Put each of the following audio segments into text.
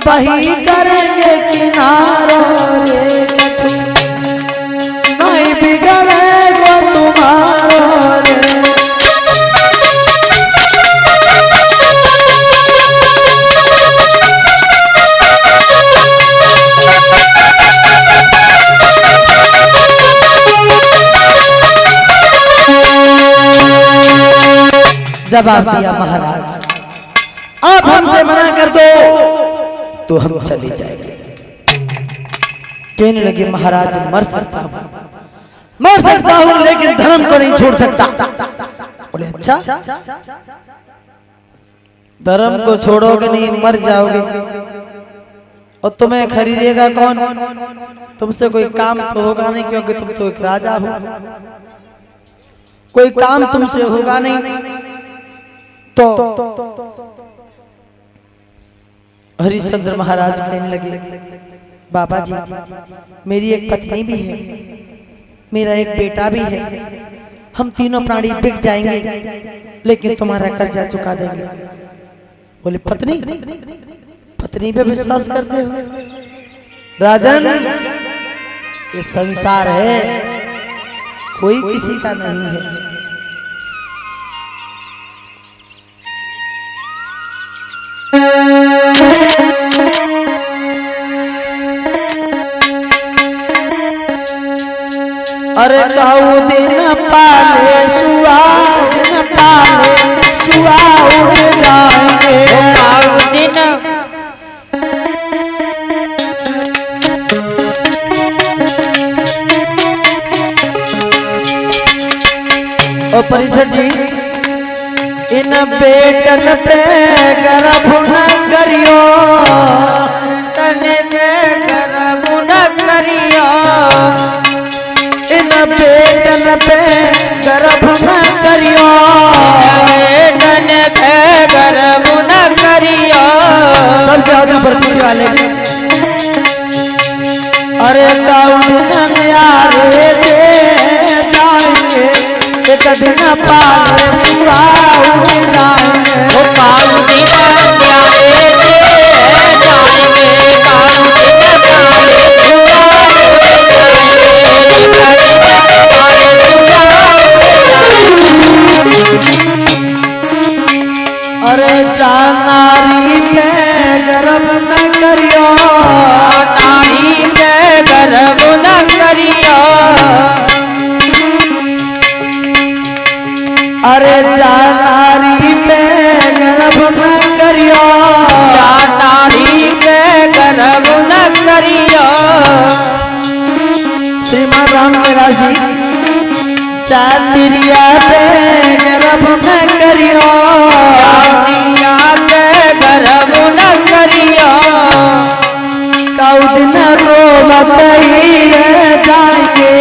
अब ही करेंगे किनारो रे कछु नहीं बिगड़ेगा तुम्हारो रे। जवाब दिया महाराज, आप हमसे मना कर दो तो हम चले जाएंगे। कहने लगे महाराज मर सकता हूं लेकिन धर्म को नहीं छोड़ सकता। बोले अच्छा, धर्म को छोड़ोगे नहीं मर जाओगे और तुम्हें खरीदेगा कौन? तुमसे कोई काम तो होगा नहीं क्योंकि तुम तो एक राजा हो, कोई काम तुमसे होगा नहीं। तो हरिश्चंद्र महाराज कहने लगे बाबा जी मेरी एक पत्नी भी है, मेरा एक बेटा भी है, हम तीनों प्राणी बिक जाएंगे लेकिन तुम्हारा कर्जा चुका देंगे। बोले पत्नी पे विश्वास करते हो? राजन ये संसार है, कोई किसी का नहीं है। अरे कहूँ दिन पाले सुआ, दिन पाले सुआ उड़ जाएंगे। कहूँ दिन ओ परिषद जी इन बेटन पे गर्भ न करियो, तने पे गर्भ न करियो, इन बेटन पे गर्भ न करियो, बेटन पे गर्भ न करियो। सब जादू पर पीछे वाले अरे कौन न्यारे दे जाएंगे, एक दिन पाले सुआ उड़ जाएंगे। वो काऊ दिन न्यारे दे जाएंगे, काऊ दिन पाले सुआ उड़ जाएंगे। अरे नारी पे गर्भ न करियो, नारी पे गर्भ न करियो, अरे नारी पे गर्भ न करियो, नारी पे गर्भ न करियो। श्रीमान राम जी चातिरिया पे गर्भ न करियो, चातिरिया पे गर्भ न करियो, कऊ दिन रोवत ही रह जाएंगे,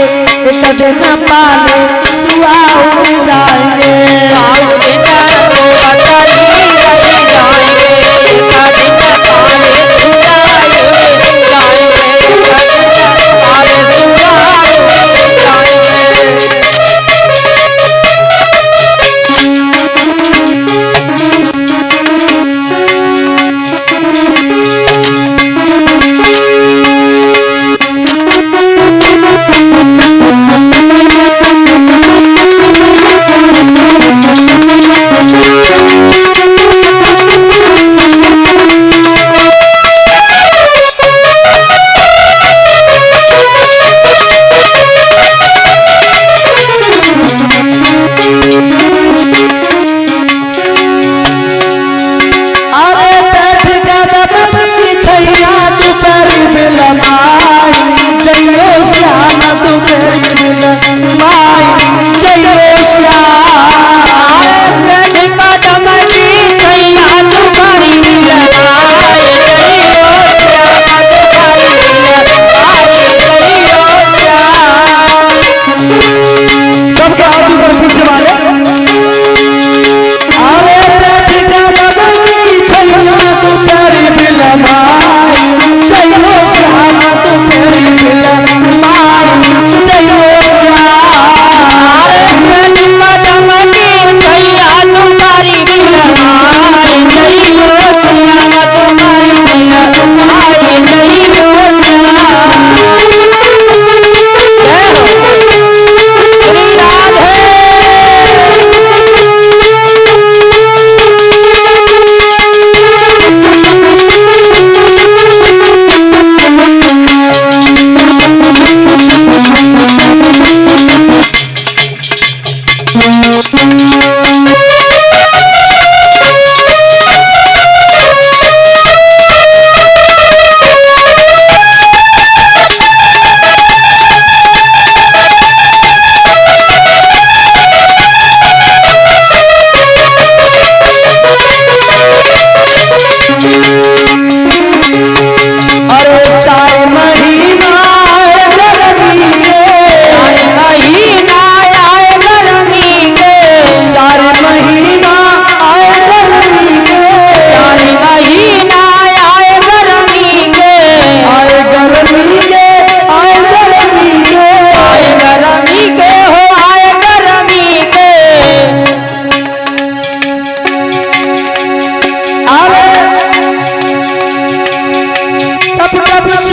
एक दिन पाले सुआ उड़ जाएंगे। कऊ दिन रोवत ही रह जाएंगे, एक दिन पाले सुआ उड़ जाएंगे, एक दिन पाले सुआ उड़ जाएंगे।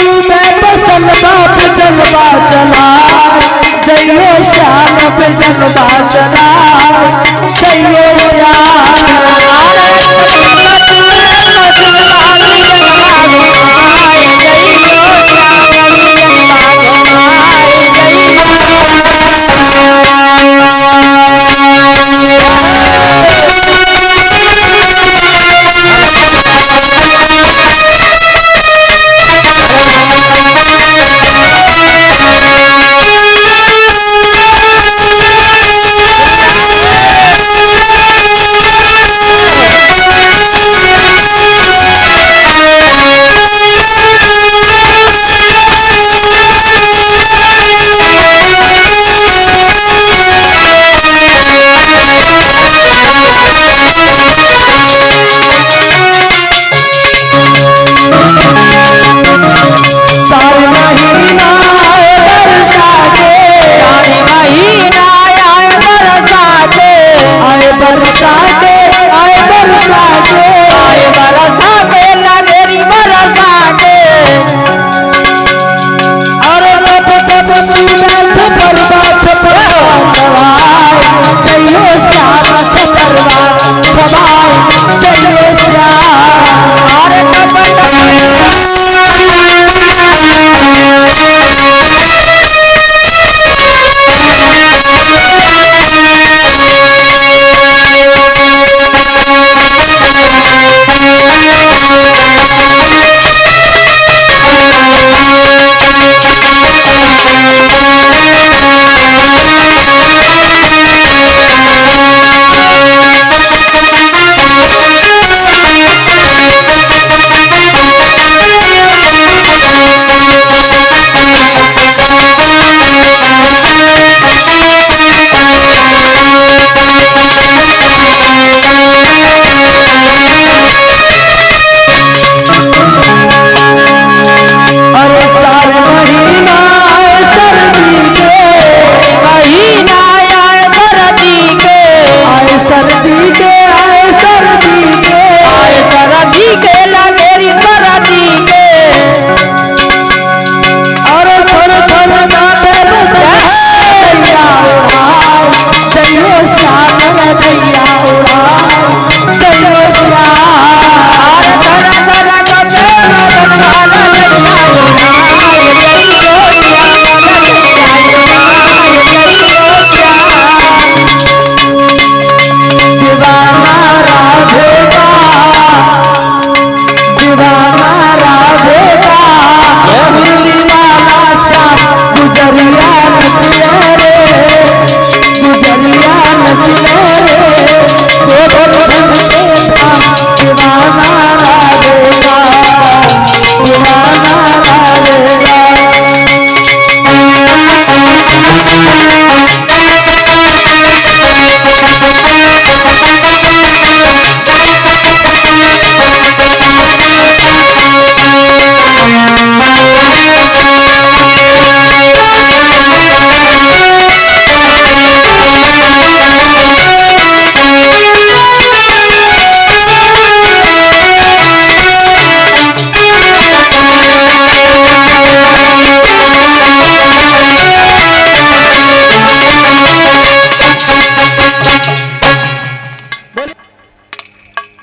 बसन बाप जलवा चला जइयो श्याम पे जलवा चला जइयो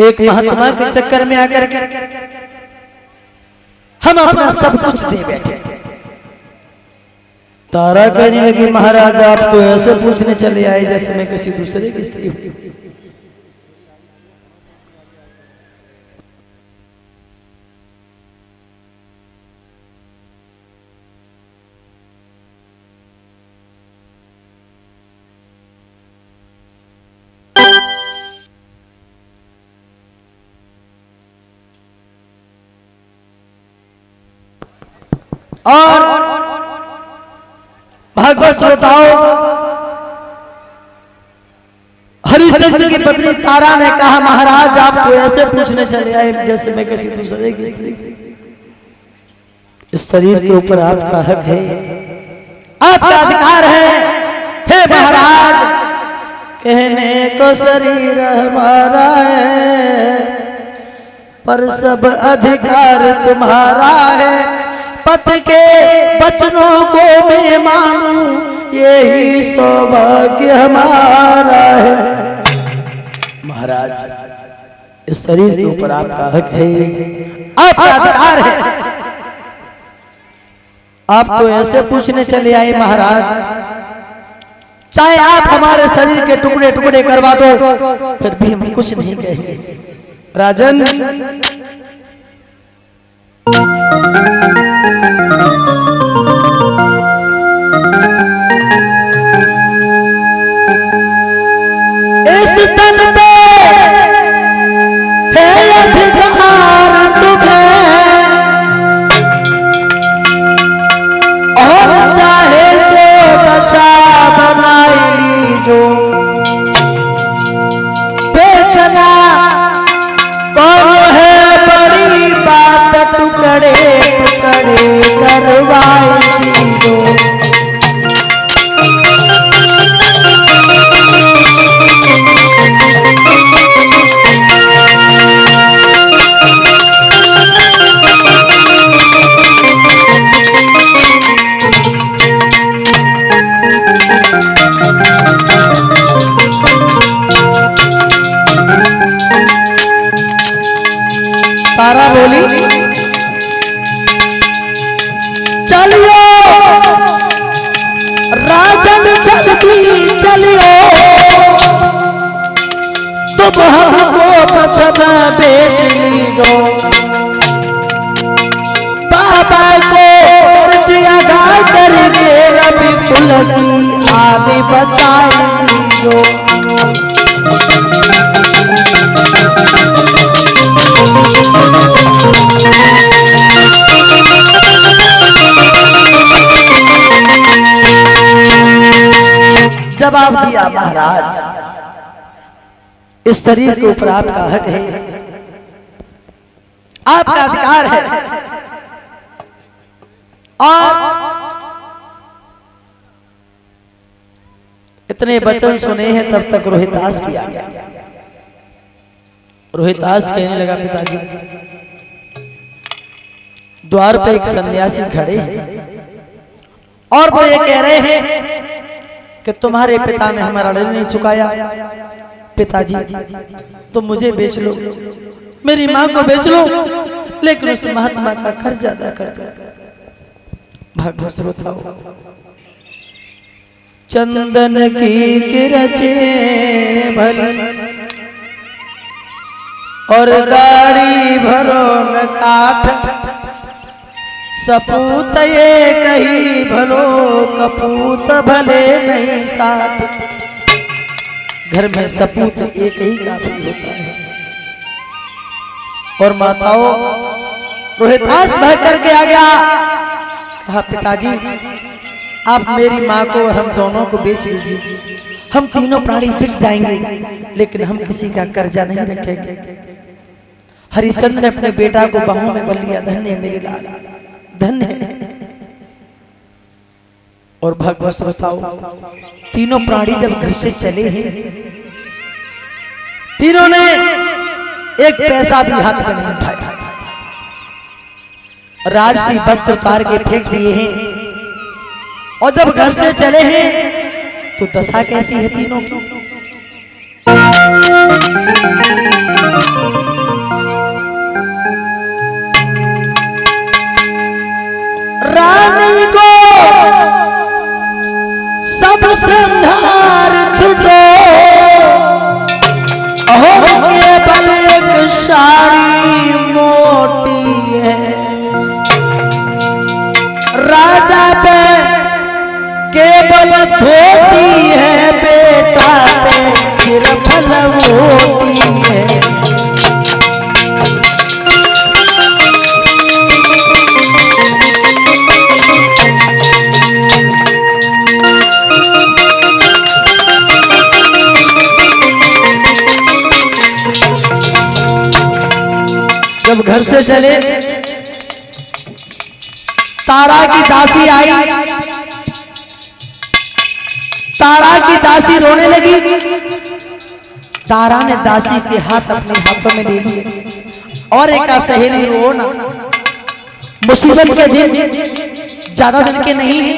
एक महात्मा के चक्कर में आकर के हम अपना सब कुछ दे बैठे। तारा कहने लगी महाराज आप तो ऐसे पूछने चले आए जैसे मैं किसी दूसरे की स्त्री हूं। और भागवत श्रोताओं, हरिश्चंद्र की पत्नी तारा ने कहा महाराज आप तो ऐसे पूछने चले आए जैसे मैं किसी दूसरे की स्त्री। इस शरीर के ऊपर आपका हक है, आपका अधिकार है। हे महाराज कहने को शरीर हमारा है पर सब अधिकार तुम्हारा है। पति के वचनों को मैं मानूं, यही सौभाग्य हमारा है। महाराज, इस शरीर के ऊपर आपका हक है, आपका अधिकार है। आप तो ऐसे पूछने चले आए महाराज, चाहे आप हमारे शरीर के टुकड़े टुकड़े करवा दो, फिर भी हम कुछ नहीं कहेंगे। राजन, इस तन पे है अधिकार तुम्हें, और चाहे सो दशा बनाई लीजो, बेचना कौन है बड़ी बात, टुकड़े टुकड़े करवाई लीजो। तारा बोली, चलियो राजन जल्दी चलियो, तुम हमको प्रथम बेच लीजो, बाबा को कर्ज अदा करके रवि कुल की आने बचाई लीजो। जवाब दिया, महाराज, इस शरीर के ऊपर आपका हक है, आपका अधिकार है। और इतने वचन सुने हैं, तब तक रोहितास भी आ गया। रोहितास कहने लगा, पिताजी, द्वार पे एक सन्यासी खड़े हैं और वो ये कह रहे हैं कि तुम्हारे पिता ने हमारा ऋण नहीं चुकाया। पिताजी, तुम मुझे बेच लो, मेरी माँ को बेच लो, लेकिन उस महात्मा का कर्ज अदा कर दो। भागवत श्रोताओ, चंदन की किरचे भली और गाड़ी भरो न काठ, सपूत ये कही भलो, कपूत भले नहीं साथ। घर में सपूत एक ही काफी होता है। और माताओं, रोहितास भय करके आ गया, कहा, पिताजी, आप मेरी माँ को और हम दोनों को बेच लीजिए, हम तीनों प्राणी बिक जाएंगे, लेकिन हम किसी का कर्जा नहीं रखेंगे। हरिश्चंद्र ने अपने बेटा को बाहों में बल लिया, धन्य मेरे लाल, धन्य है। और भगवत श्रोताओ, तीनों प्राणी जब घर से चले हैं, तीनों ने एक पैसा भी हाथ में नहीं उठाया, राजसी वस्त्र उतार के फेंक दिए हैं। और जब घर से चले हैं तो दशा कैसी है तीनों की। रानी को सब श्रृंगार छुटो, और केवल एक साड़ी मोटी है, राजा पे केवल धोती है, बेटा पे सिर्फ लंगोटी है। जब घर से चले, तारा की दासी आई, तारा की दासी रोने लगी। तारा ने दासी के हाथ अपने हाथों में ले लिए और एक सहेली, रो ना, मुसीबत के दिन ज्यादा दिन के नहीं है।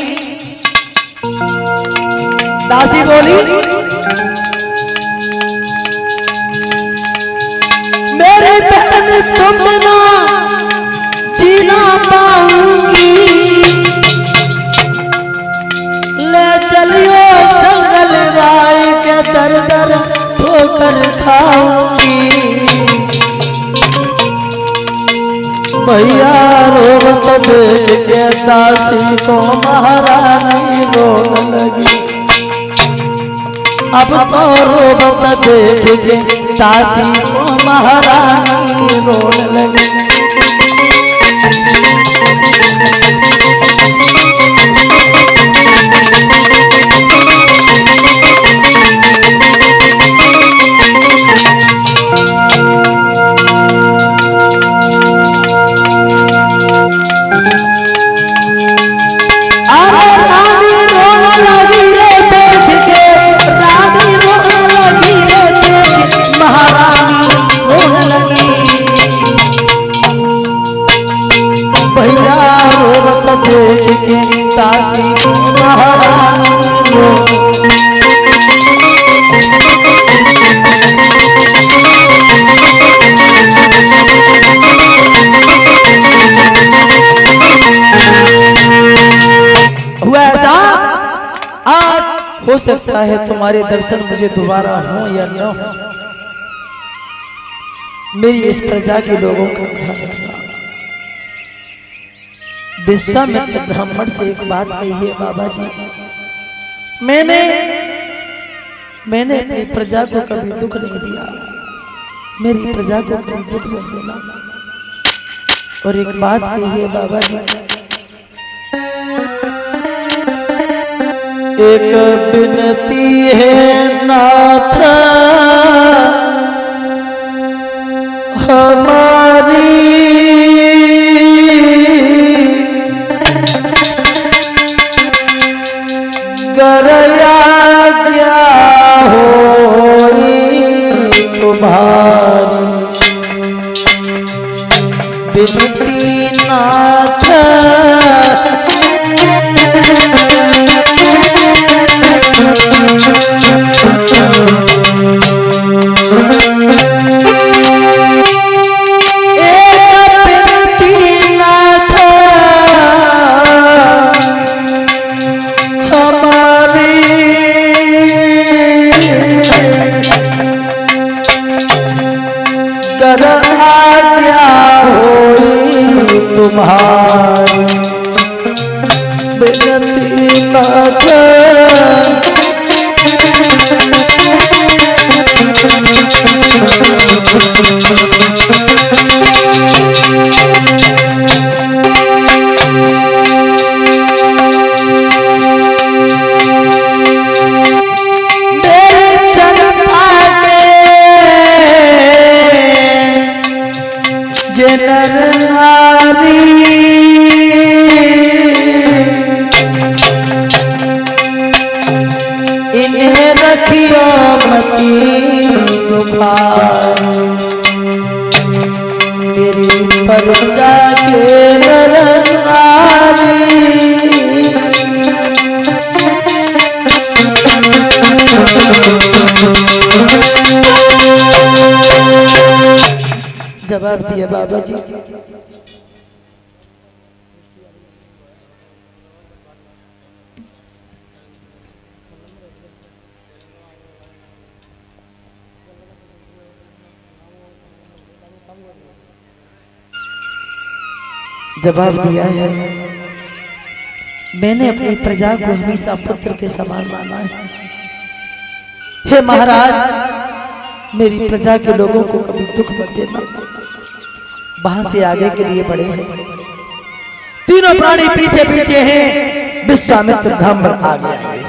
दासी बोली, मेरी बहन तुम ना जीना पाऊंगी, ले चलियो संगल बाई के दर दर ठोकर खाऊंगी। भैया रोवत देख के दासी को महारानी रोने लगी। अब तो रोवत देख के दासी को महारानी रोने लगी। देख के दासी महारानी हुआ ऐसा, आज हो सकता है तुम्हारे दर्शन मुझे दोबारा हो या न हो। मेरी इस प्रजा के लोगों का ध्यान रखना। विश्वामित्र ब्राह्मण से एक बात कही है, बाबा जी मैंने अपनी प्रजा को कभी दुख नहीं दिया, मेरी प्रजा को कभी दुख मत देना। और एक बात कही है बाबा जी, एक विनती है नाथ हमारी, गरया क्या होई तुम्हारी, विनती नाथ तुम्हारी, विनती नाथ जनर नारी, इन्हें रखियो मती दुखारी, तेरी प्रजा के नर नारी। जवाब दिया बाबा जी, जवाब दिया है, मैंने अपनी प्रजा को हमेशा पुत्र के समान माना है। हे महाराज, मेरी प्रजा के लोगों को कभी दुख मत देना। वहां से आगे के लिए बढ़े हैं, तीनों प्राणी पीछे पीछे हैं, विश्वामित्र ब्राह्मण आगे आगे।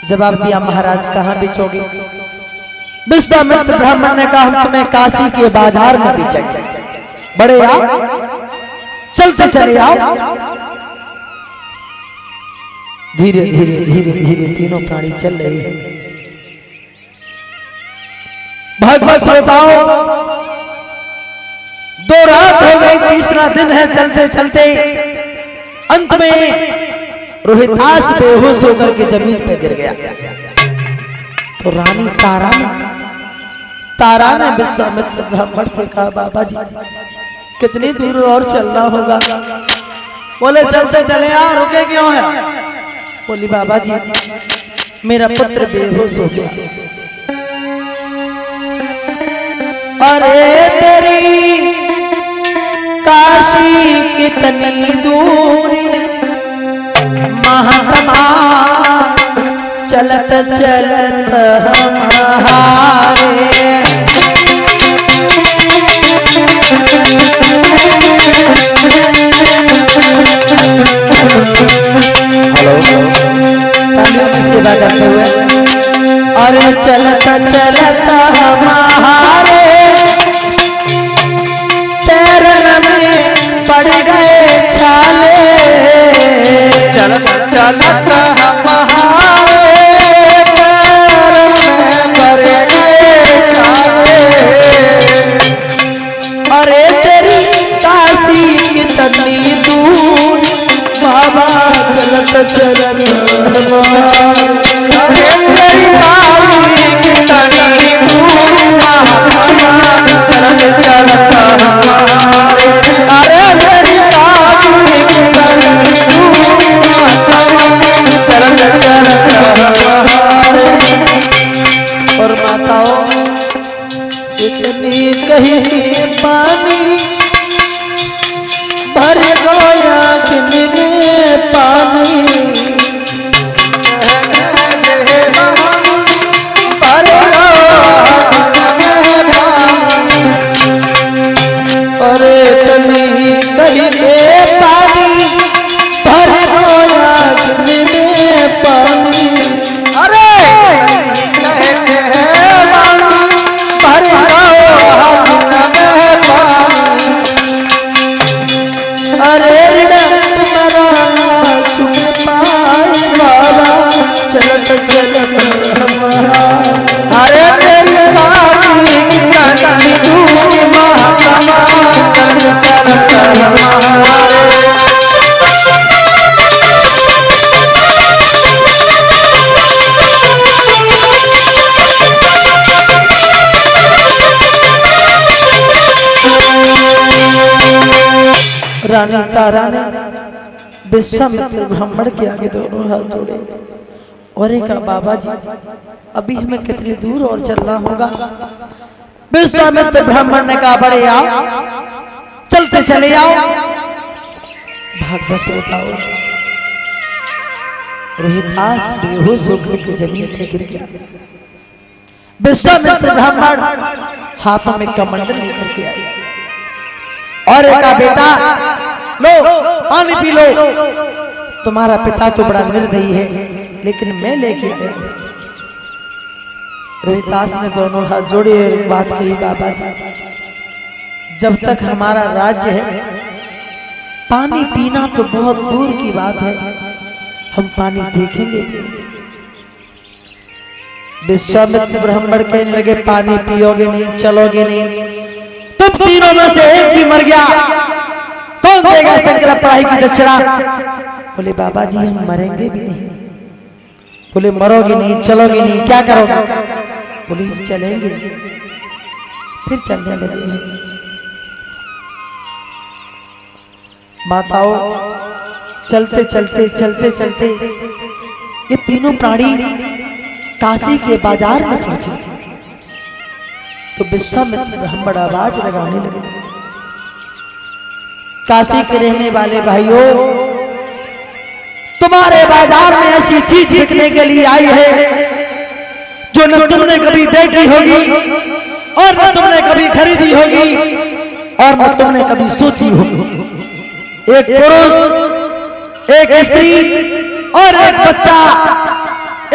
जवाब दिया, महाराज कहाँ बेचोगे? विश्वामित्र ब्राह्मण ने कहा, हम तुम्हें काशी के बाजार में बेचेंगे। बड़े आओ, चलते चले आओ। धीरे धीरे धीरे धीरे तीनों प्राणी चल रहे हैं। भगवत श्रोताओ, 2 रात हो गई, तीसरा दिन है, चलते चलते अंत में रोहितास बेहोश होकर के जमीन पे गिर गया। तो रानी तारा ने विश्वामित्र ब्राह्मण से कहा, बाबा जी कितनी दूर और चलना होगा? बोले चलते चले यार, रुके क्यों है? बोली बाबा जी मेरा पुत्र बेहोश हो गया। अरे तेरी काशी कितनी दूरी महात्मा, चलत चलत हमारे। तालियों की सेवा करते हुए, अरे चलत चलत हमारे पैरन में पड़ गए छाले। चलत चलत हमारे पैरन में पड़ गए छाले। अरे तेरी काशी कितनी दूर बाबा, चलत चलत हमारे। अरे तेरी काशी कितनी दूर महात्मा, चलत चलत हमारे। अरे तेरी काशी कितनी दूर महात्मा, चलत चलत हमारे। और माताओं इतनी कहीं पानी भर गया कितने पानी, भर अरे तनी कहीं पानी भर गया कितने पानी। अरे भर अरे चुप पाए बाबा, चलत चलत हमारा। अरे तेरी काशी कितनी दूर महात्मा, चलत चलत हमारे। रानी तारा ने विश्वामित्र ब्राह्मण के आगे दोनों हाथ जोड़े और एक बाबा जी अभी हमें कितनी दूर और चलना होगा? विश्वामित्र ब्राह्मण ने कहा, बड़े आओ, चलते चले आओ। भागवत श्रोताओ, रोहितास बेहोश होकर के जमीन पे गिर गया। विश्वामित्र ब्राह्मण हाथों में कमंडल लेकर के आए और कहा, बेटा लो पानी पी लो। तुम्हारा पिता तो बड़ा निर्दयी है, लेकिन मैं लेके आया। रोहितास ने दोनों हाथ जोड़े और बात कही, बाबा जी जब तक हमारा राज्य है पानी पीना तो बहुत दूर की बात है, हम पानी देखेंगे भी नहीं। विश्वामित्र ब्राह्मण कहने लगे, पानी पियोगे नहीं, चलोगे नहीं, तुम तीनों में से एक भी मर गया, कौन देगा शंकर पढ़ाई की दक्षिणा? बोले बाबा जी हम मरेंगे भी नहीं। बोले मरोगे नहीं, चलोगे नहीं, क्या करोगे? बोले हम चलेंगे। फिर चलने लगे हैं। माताओं चलते चलते चलते चलते ये तीनों प्राणी काशी के बाजार में पहुंचे तो विश्वामित्र ब्राह्मण आवाज लगाने लगे, काशी के रहने वाले भाइयों, तुम्हारे बाजार में ऐसी चीज बिकने के लिए आई है जो न तुमने कभी देखी होगी और न तुमने कभी खरीदी होगी और न तुमने कभी सोची होगी। एक पुरुष, एक स्त्री और एक बच्चा,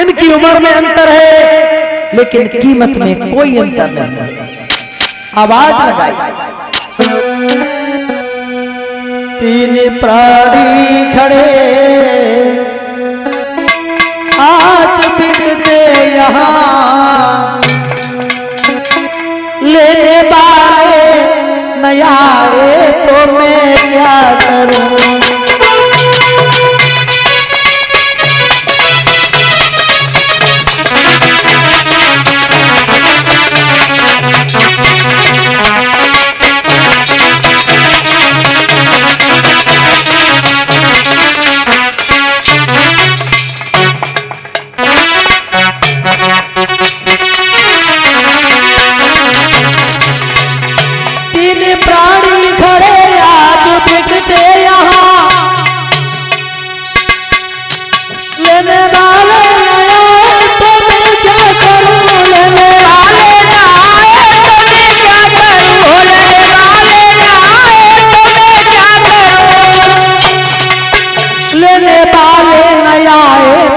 इनकी उम्र में अंतर है लेकिन कीमत में कोई अंतर नहीं है। आवाज लगाई, तीन प्राणी खड़े आज बिकते यहाँ, लेने वाले नया तो मैं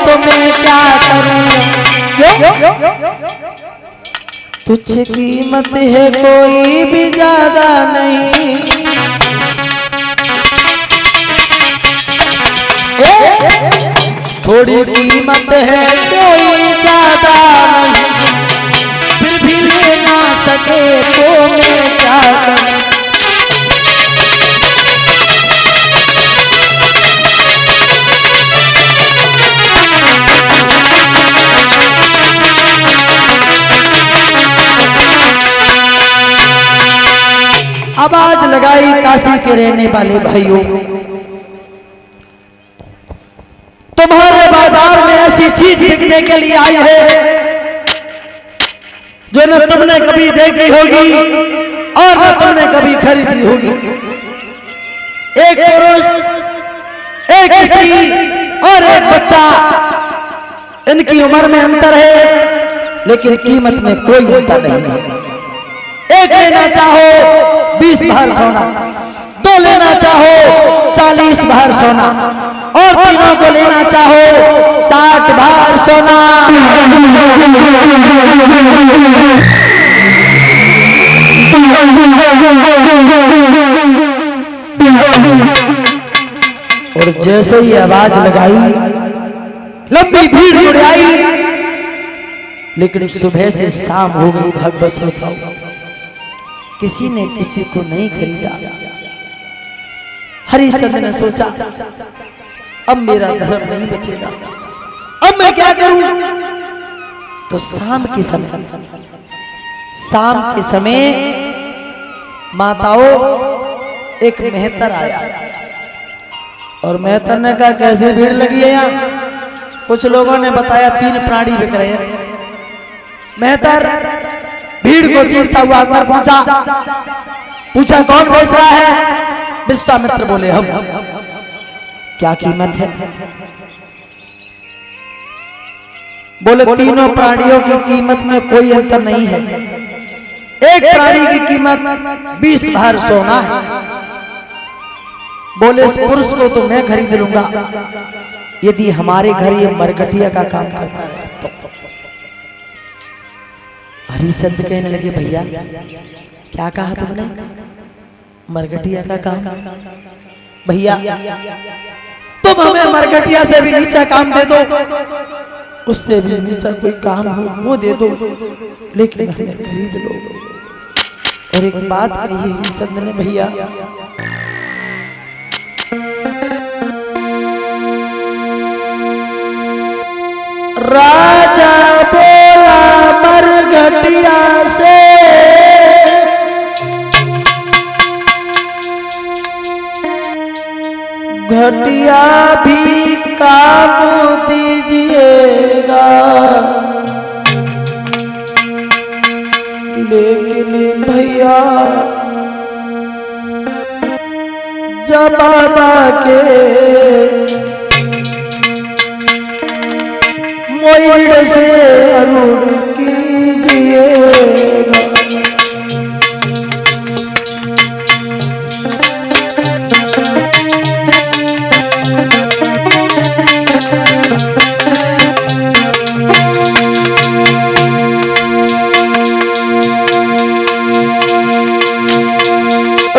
तो मैं क्या करूं, तुझ कीमत है कोई भी ज्यादा नहीं, थोड़ी कीमत है कोई ज्यादा नहीं, फिर भी ले ना सके तो मैं क्या करूं। आवाज लगाई काशी के रहने वाले भाइयों, तुम्हारे बाजार में ऐसी चीज बिकने के लिए आई है जो न तुमने कभी देखी होगी और न तुमने कभी खरीदी होगी। एक पुरुष, एक स्त्री और एक बच्चा, इनकी उम्र में अंतर है लेकिन कीमत में कोई अंतर नहीं है। एक लेना चाहो 20 भर सोना, दो लेना चाहो 40 भर सोना, और तीनों को लेना चाहो 60 भर सोना। और जैसे ही आवाज लगाई लंबी भीड़ जुड़ आई, लेकिन सुबह से शाम हो गई। भगवत श्रोताओ, किसी ने किसी को नहीं खरीदा। हरिश्चंद्र ने सोचा अब मेरा धर्म नहीं बचेगा, अब मैं क्या करूं। तो शाम के समय माताओं एक मेहतर आया और मेहतर ने कहा कैसे भीड़ लगी है यहाँ। कुछ लोगों ने बताया 3 प्राणी बिक रहे हैं। मेहतर भीड़ को चीरता हुआ अंदर पहुंचा, पूछा कौन बेच रहा है। विश्वामित्र बोले हम। क्या कीमत है? बोले तीनों प्राणियों की कीमत में कोई अंतर नहीं है। एक प्राणी की कीमत 20 भर सोना है। बोले इस पुरुष को तो मैं खरीद लूंगा यदि हमारे घर ये मरकटिया का काम करता रहे तो। हरिश्चंद्र कहने लगे भैया क्या कहा तुमने? मरकटिया का काम? भैया तुम हमें मरकटिया से भी नीचा काम दे दो, उससे भी नीचा कोई काम हो वो दे दो, लेकिन हमें खरीद लो। और एक बात कही हरिश्चंद्र ने, भैया राजा बोला मरघटिया से घटिया भी काम दीजिएगा, लेकिन भैया जब बाबा के मोइड़ से अनुड़ कीजिएगा।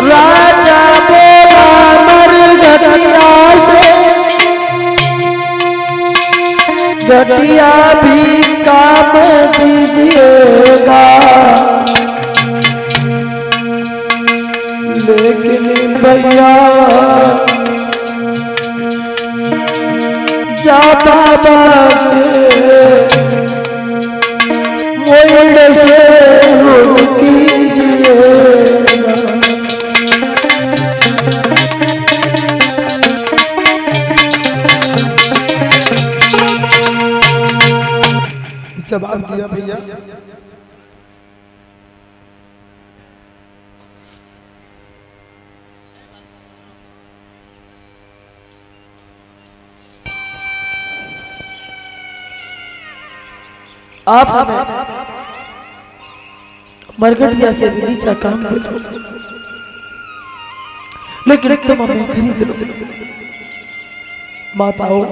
राजा बोला मरघटिया से घटिया भी काम दीजिएगा, लेकिन भैया ज्यादा मोइड़ से रुड़ कीजिएगा। जवाब दिया भैया आप हमें मरघटिया से भी नीचा काम दे दो, लेकिन तुम हमें खरीद लो। माताओं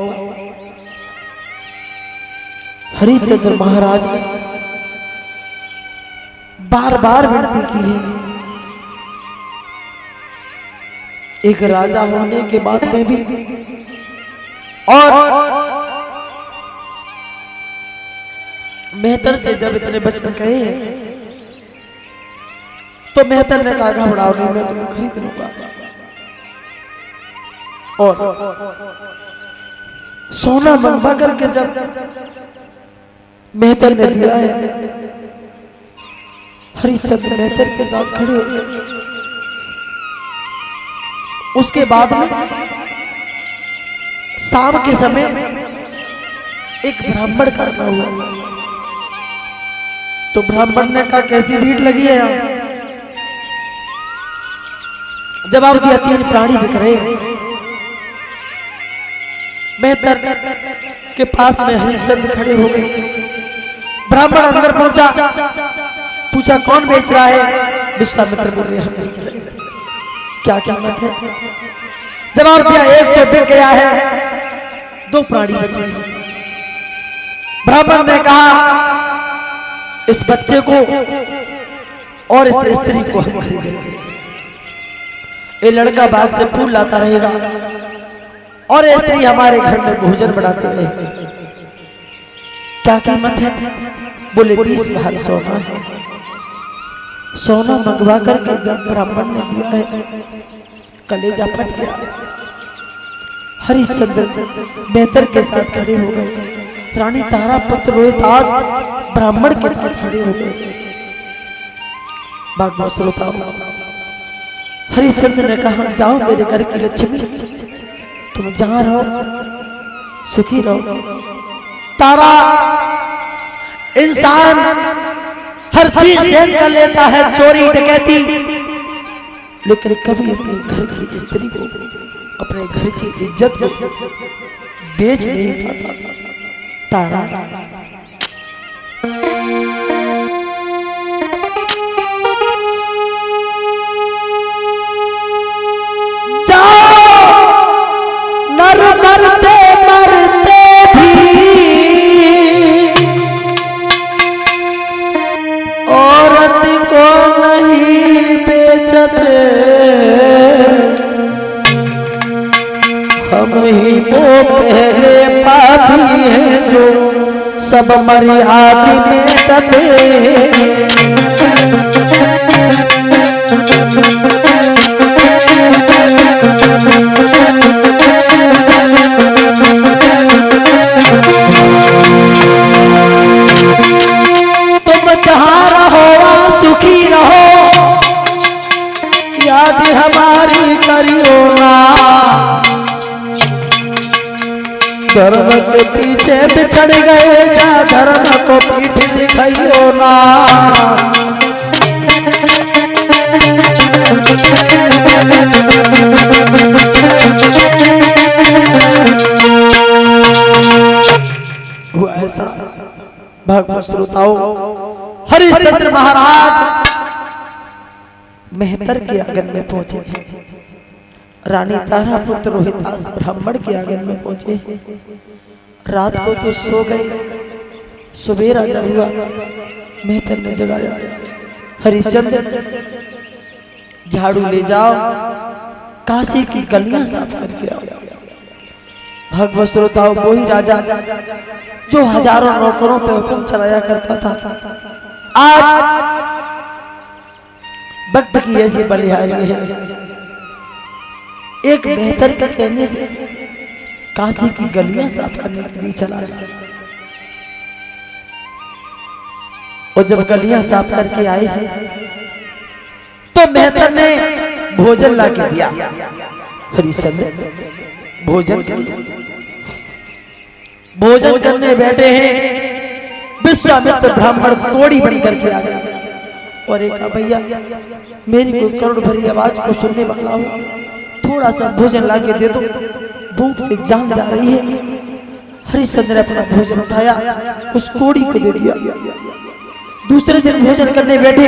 हरिश्चंद्र महाराज ने बार बार विनती की है, एक राजा होने के बाद में भी, और मेहतर से जब इतने वचन कहे हैं तो मेहतर ने कहा घबराओ नहीं, मैं तुम्हें खरीद लूंगा। और सोना मनवा करके जब मेहतर ने दिया है, हरिश्चंद्र मेहतर के साथ खड़े हो गए। उसके बाद में शाम के समय एक ब्राह्मण का आना हुआ, तो ब्राह्मण ने कहा कैसी भीड़ लगी है यहाँ। जवाब दिया 3 प्राणी बिक रहे हैं। मेहतर के पास में हरिश्चंद्र खड़े हो गए। ब्राह्मण अंदर पहुंचा, पूछा कौन बेच रहा है। विश्वामित्र बोले हम बेच रहे हैं, क्या कीमत है। जवाब दिया एक तो बिक गया है, 2 प्राणी बचे हैं। ब्राह्मण ने कहा इस बच्चे को और इस स्त्री को हम खरीदेंगे। ये लड़का बाग से फूल लाता रहेगा और ये स्त्री हमारे घर में भोजन बनाती रहेगी। क्या कीमत है। बोले 20 भार सोना है। सोना मंगवा करके जब ब्राह्मण ने दिया है, कलेजा फट गया। हरिश्चंद्र मेहतर के साथ खड़े हो गए। रानी तारा पुत्र रोहितास ब्राह्मण के साथ खड़े हो गए। भागवत श्रोता हरिश्चंद्र ने कहा जाओ मेरे घर की लक्ष्मी, तुम जहां रहो सुखी रहो। तारा इंसान हर चीज सहन कर लेता है, चोरी डकैती, लेकिन कभी अपने घर की स्त्री को, अपने घर की इज्जत को बेच नहीं पाता। तारा नर मरते मरते भी औरत को नहीं बेचते, हम ही वो पहले पापी हैं जो सब मर्यादा में डटे। जहां रहो सुखी रहो, याद हमारी करियो ना। धर्म के पीछे बिछड़ गए जा, धर्म को पीठ दिखाइयो ना। हुआ ऐसा भागवत श्रोताओं, हरिश्चंद्र महाराज मेहतर के आंगन में पहुंचे हैं। रानी तारा पुत्र रोहितास ब्राह्मण के आंगन में पहुंचे हैं। रात को तो सो गए, सुबेरा जब हुआ मेहतर ने जगाया, हरिश्चंद्र झाड़ू ले जाओ, काशी की गलियां साफ करके आओ। भगवत श्रोताओं वही राजा जो हजारों नौकरों पे हुक्म चलाया करता था, आज वक्त की ऐसी बलिहारी है। एक मेहतर के कहने से काशी की गलियां साफ करने के लिए चला है। और जब गलियां साफ करके आए हैं तो मेहतर ने भोजन ला के दिया। हरिश्चंद्र भोजन कर भोजन करने बैठे हैं। विश्वामित्र ब्राह्मण कोड़ी बन करके आ गया और एक भैया मेरी कोई करोड़ भरी आवाज को सुनने वाला हो, थोड़ा सा भोजन ला के दे दो, भूख से जान जा रही है। हरिश्चंद्र ने अपना भोजन उठाया, उस कोड़ी को दे दिया। दूसरे दिन भोजन करने बैठे,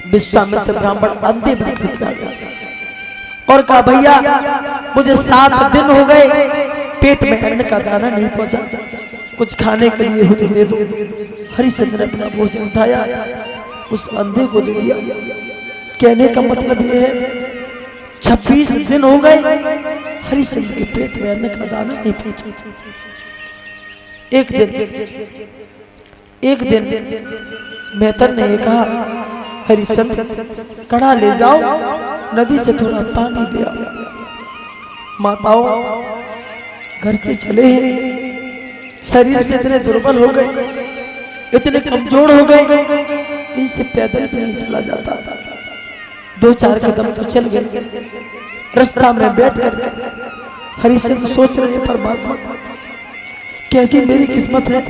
विश्वामित्र ब्राह्मण अंधे बन करके आ गया और कहा भैया मुझे 7 दिन हो गए पेट में अन्न का दाना नहीं पहुंचा, कुछ खाने के लिए हो तो दे दो। हरिश्चंद्र ने अपना भोजन उठाया, उस अंधे को दे दिया। कहने का मतलब ये है 26 दिन हो गए हरिश्चंद्र के पेट में अन्न का दाना नहीं पहुंचा। एक दिन मेहतर ने ये कहा, हरिश्चंद्र कड़ा ले जाओ, नदी से थोड़ा पानी ले आओ। माताओं घर से चले हैं, शरीर से इतने दुर्बल हो गए, इतने कमजोर हो गए, इनसे पैदल भी नहीं चला जाता। 2-4 कदम तो चल गए। रास्ता में बैठ करके हरिश्चंद्र सोच रहे, परमात्मा कैसी मेरी किस्मत है।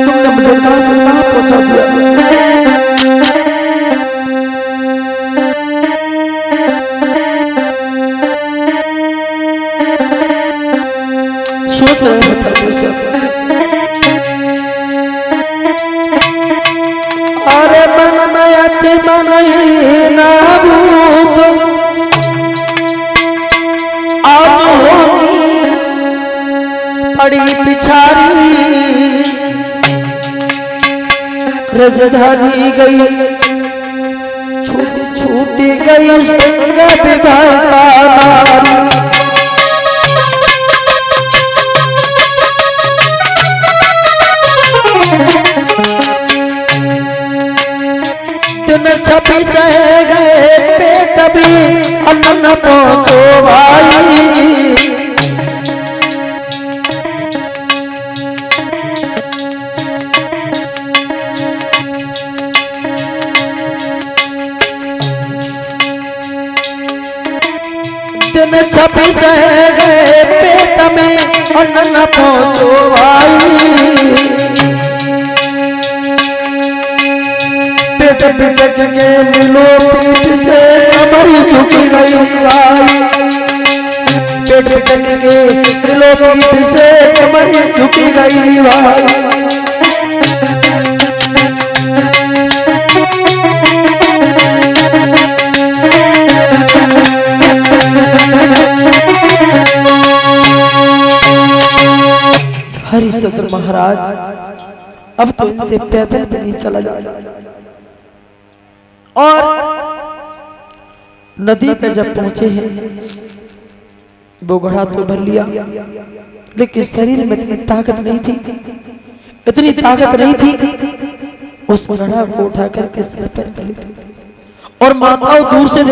तुमने मुझे कहां से कहां पहुंचा दिया। सोच रहे हैं परमेश्वर, अरे मन में अति मन ना भूत आज होनी पड़ी पिछारी। रजधानी गई छूटी गई संग विधाता नारी। दिन 26 गए पेट भी अन्न न पहुंचो भाई। दिन 26 गए पेट में अन्न न पहुंचो भाई। पेट पिचक के मिलो पीठ से कमर झुक गई भाई। पेट पिचक के मिलो पीठ से कमर झुक गई भाई। हरिश्चंद्र महाराज अब तो इनसे पैदल भी नहीं चला जाता। और नदी पे जब पहुंचे हैं, वो घड़ा तो भर लिया, लेकिन शरीर में इतनी ताकत नहीं थी, इतनी ताकत नहीं थी। उस घड़ा को उठा करके सर पर रख ली। और माताओं दूर से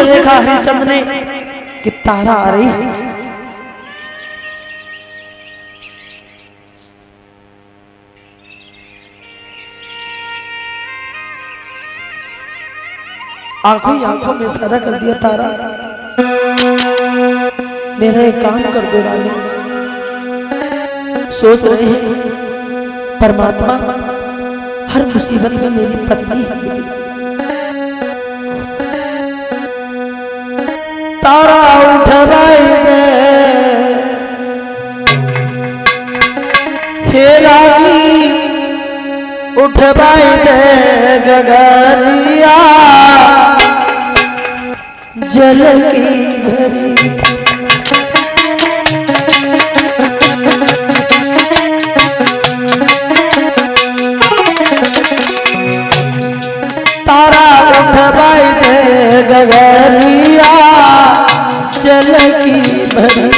देखा हरिश्चंद्र ने कि तारा आ रही है। आंखों ही आंखों में इशारा कर दिया, तारा मेरा एक काम कर दो रानी। सोच रहे हैं परमात्मा हर मुसीबत में मेरी पत्नी है। तारा उठवाई दे हे रानी, उठवाई दे गगरिया जल की भरी। तारा उठवाई दे गगरिया जल की भरी।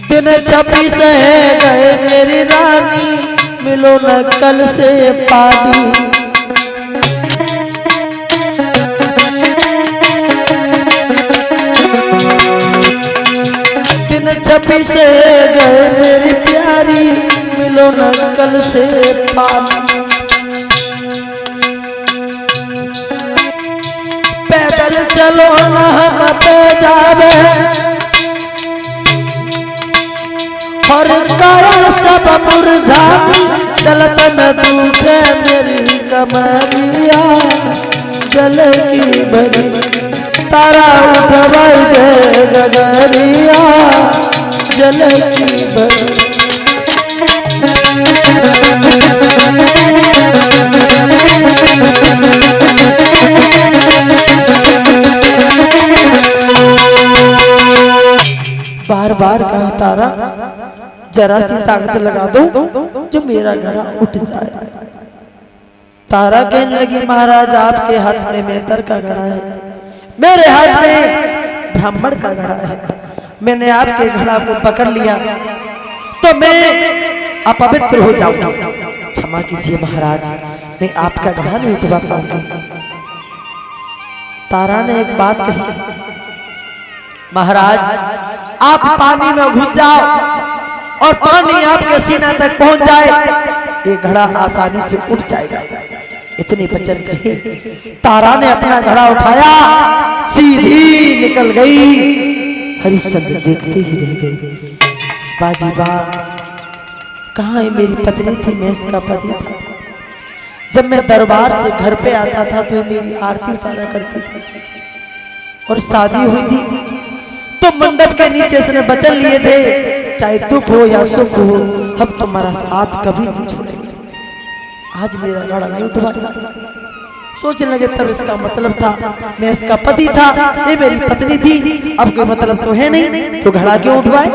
दिन 26 गए मेरी रानी, मिलो न कल से पानी। दिन 26 गए मेरी प्यारी, मिलो न कल से पानी। पैदल चलो न हम पे जावे, और काया सब मुरझाती। चलत में दुखे मेरी कमरिया जल की भरी। तारा उठवाई दे गगरिया जल की भर। बार बार कहा तारा जरा सी ताकत लगा दो जो मेरा घड़ा उठ जाए। तारा कहने लगी महाराज आपके हाथ में मेहतर का घड़ा है, मेरे हाथ में ब्राह्मण का घड़ा है। मैंने आपके घड़ा को पकड़ लिया तो मैं अपवित्र हो जाऊंगा। क्षमा कीजिए महाराज, मैं आपका घड़ा नहीं उठवा पाऊंगी। तारा ने एक बात कही, महाराज आप पानी में घुस जाओ और पानी आपके सीना तक पहुंच जाए, ये घड़ा आसानी से उठ जाएगा। इतने वचन कहे तारा ने अपना घड़ा उठाया, सीधी निकल गई। हरिश्चंद्र देखते ही रह गए। बाजी बा कहाँ है मेरी पत्नी थी, मैं इसका पति था। जब मैं दरबार से घर पे आता था तो मेरी आरती उतारा करती थी और शादी हुई थी तो मंडप के नीचे इसने वचन लिए थे, चाहे दुख हो या सुख हो हम तुम्हारा साथ कभी नहीं छोड़ेंगे। आज मेरा घड़ा नहीं उठवाएगा। सोचने लगे तब इसका मतलब था मैं इसका पति था, ये मेरी पत्नी थी, अब कोई मतलब तो है नहीं, तो घड़ा क्यों उठवाए।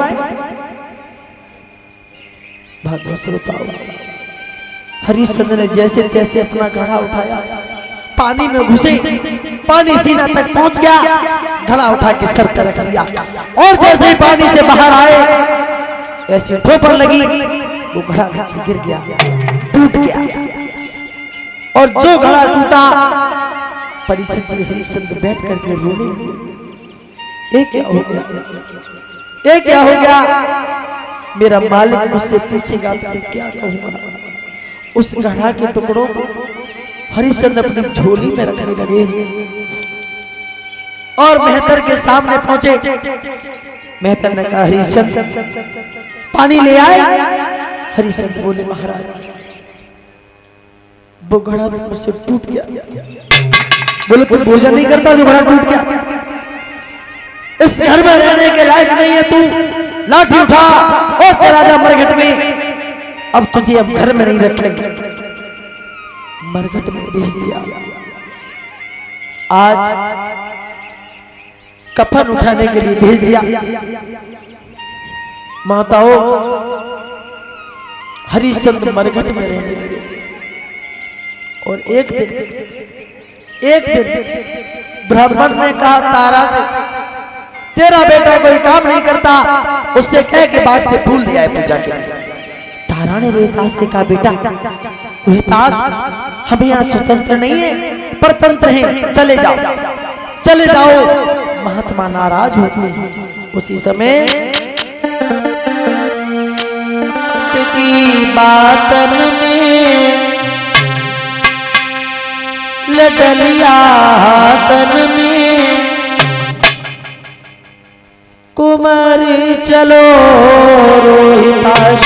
भागवत श्रोताओ, हरिश्चंद्र ने जैसे तैसे अपना घड़ा उठाया, पानी में घुसे, पानी सीना तक पहुंच गया, घड़ा उठा के सर पर रख लिया और जैसे ही पानी से बाहर आए ऐसी ठोकर लगी, वो घड़ा नीचे गिर गया, टूट गया। और जो घड़ा टूटा, परीक्षित जी हरिश्चंद्र बैठ करके रोने लगे। ये क्या हो गया, ये क्या हो गया। मेरा मालिक मुझसे पूछेगा तो मैं क्या कहूंगा। उस घड़ा के टुकड़ों को हरिश्चंद्र अपनी झोली में रखने लगे और मेहतर के सामने पहुंचे। मेहतर ने कहा हरिश्चंद्र पानी ले आए। हरिश्चंद्र बोले महाराज वो घड़ा तो मुझसे टूट गया। बोले तू भोजन नहीं करता जो घड़ा टूट गया, इस घर में रहने के लायक नहीं है तू, लाठी उठा और चला जा मरघट में। अब तुझे अब घर में नहीं रखेंगे। मरघट में भेज दिया। आज कफन उठाने के लिए भेज दिया। माताओं हरिश्चंद्र मरघट में रहने लगे और एक दिन ब्राह्मण ने कहा तारा से तेरा बेटा कोई काम नहीं करता, उससे कह के बाग से फूल ले आए पूजा के लिए। तारा ने रोहितास से कहा बेटा रोहितास हम यहाँ स्वतंत्र नहीं है परतंत्र हैं, चले जाओ चले जाओ। महात्मा नाराज होते हैं। उसी समय की बातन में लडलिया तन में कुमार चलो रोहितास